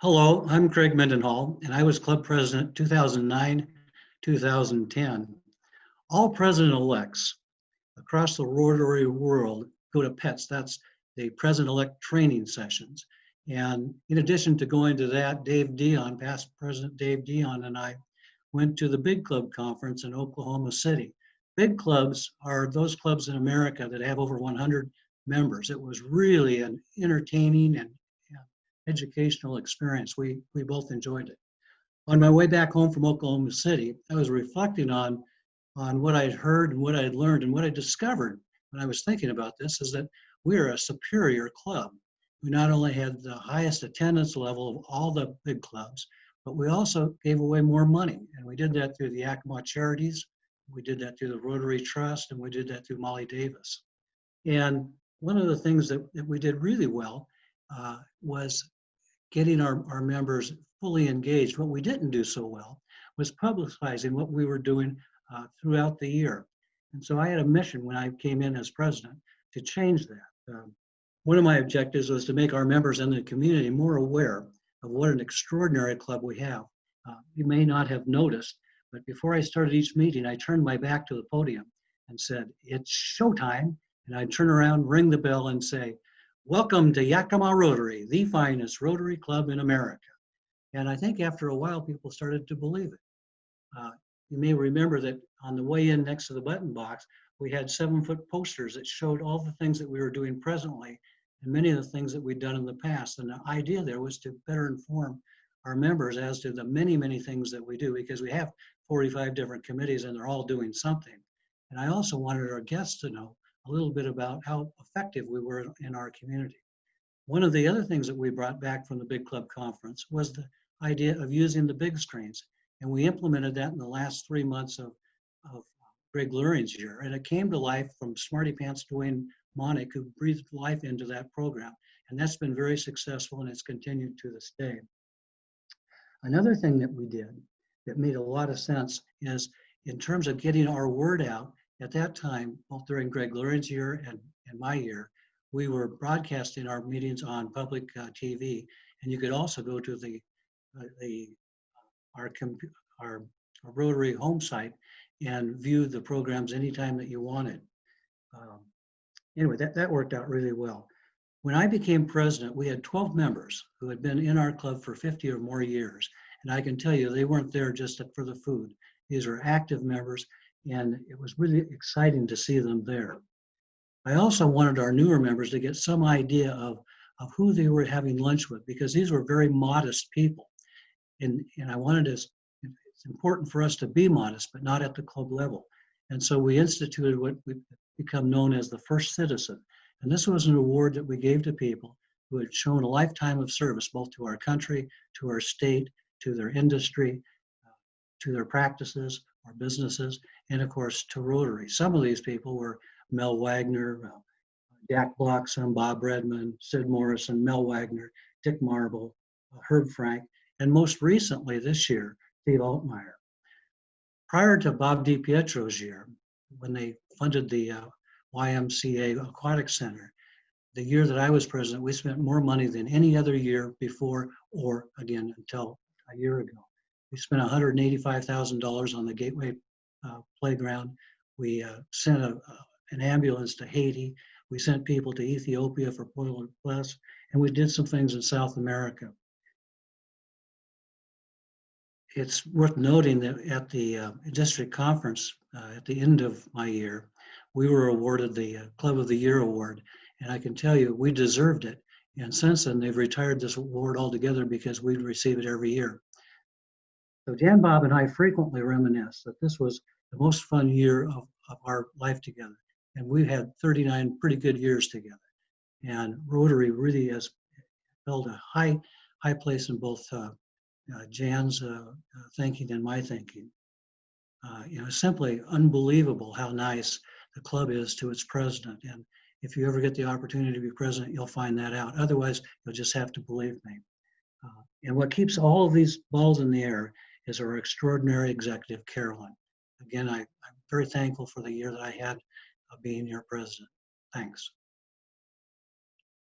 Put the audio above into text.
Hello, I'm Craig Mendenhall, and I was club president 2009, 2010. All president-elects across the Rotary world go to PETS. That's the president-elect training sessions. And in addition to going to that, Dave Dion, past President Dave Dion, and I went to the Big Club Conference in Oklahoma City. Big clubs are those clubs in America that have over 100 members. It was really an entertaining and educational experience. We both enjoyed it. On my way back home from Oklahoma City, I was reflecting on what I'd heard and what I'd learned, and what I discovered when I was thinking about this is that we are a superior club. We not only had the highest attendance level of all the big clubs, but we also gave away more money. And we did that through the Yakima Charities, we did that through the Rotary Trust, and we did that through Molly Davis. And one of the things that we did really well was getting our members fully engaged. What we didn't do so well was publicizing what we were doing throughout the year. And so I had a mission when I came in as president to change that. One of my objectives was to make our members in the community more aware of what an extraordinary club we have. You may not have noticed, but before I started each meeting, I turned my back to the podium and said, "It's showtime." And I'd turn around, ring the bell, and say, "Welcome to Yakima Rotary, the finest Rotary club in America." And I think after a while, people started to believe it. You may remember that on the way in next to the button box, we had 7-foot posters that showed all the things that we were doing presently and many of the things that we'd done in the past. And the idea there was to better inform our members as to the many, many things that we do, because we have 45 different committees and they're all doing something. And I also wanted our guests to know a little bit about how effective we were in our community. One of the other things that we brought back from the Big Club Conference was the idea of using the big screens. And we implemented that in the last 3 months of Greg Luring's year. And it came to life from Smarty Pants Dwayne Monick, who breathed life into that program. And that's been very successful, and it's continued to this day. Another thing that we did that made a lot of sense is in terms of getting our word out. At that time, both during Greg Luring's year and my year, we were broadcasting our meetings on public TV, and you could also go to our Rotary home site and view the programs anytime that you wanted. Anyway, that worked out really well. When I became president, we had 12 members who had been in our club for 50 or more years, and I can tell you they weren't there just for the food. These are active members, and it was really exciting to see them there. I also wanted our newer members to get some idea of who they were having lunch with, because these were very modest people. And I wanted to, it's important for us to be modest, but not at the club level. And so we instituted what we've become known as the First Citizen. And this was an award that we gave to people who had shown a lifetime of service, both to our country, to our state, to their industry, to their practices or businesses, and of course to Rotary. Some of these people were Mel Wagner, Jack Bloxham, Bob Redmond, Sid Morrison, Mel Wagner, Dick Marble, Herb Frank, and most recently this year, Steve Altmeyer. Prior to Bob DiPietro's year, when they funded the YMCA Aquatic Center, the year that I was president, we spent more money than any other year before or again until a year ago. We spent $185,000 on the Gateway playground. We sent an ambulance to Haiti. We sent people to Ethiopia for Polar Plus, and we did some things in South America. It's worth noting that at the district conference at the end of my year, we were awarded the Club of the Year award, and I can tell you we deserved it. And since then, they've retired this award altogether because we receive it every year. So Jan, Bob, and I frequently reminisce that this was the most fun year of our life together. And we've had 39 pretty good years together. And Rotary really has held a high place in both Jan's thinking and my thinking. Simply unbelievable how nice the club is to its president. And if you ever get the opportunity to be president, you'll find that out. Otherwise, you'll just have to believe me. And what keeps all of these balls in the air is our extraordinary executive, Carolyn. Again, I'm very thankful for the year that I had of being your president. Thanks.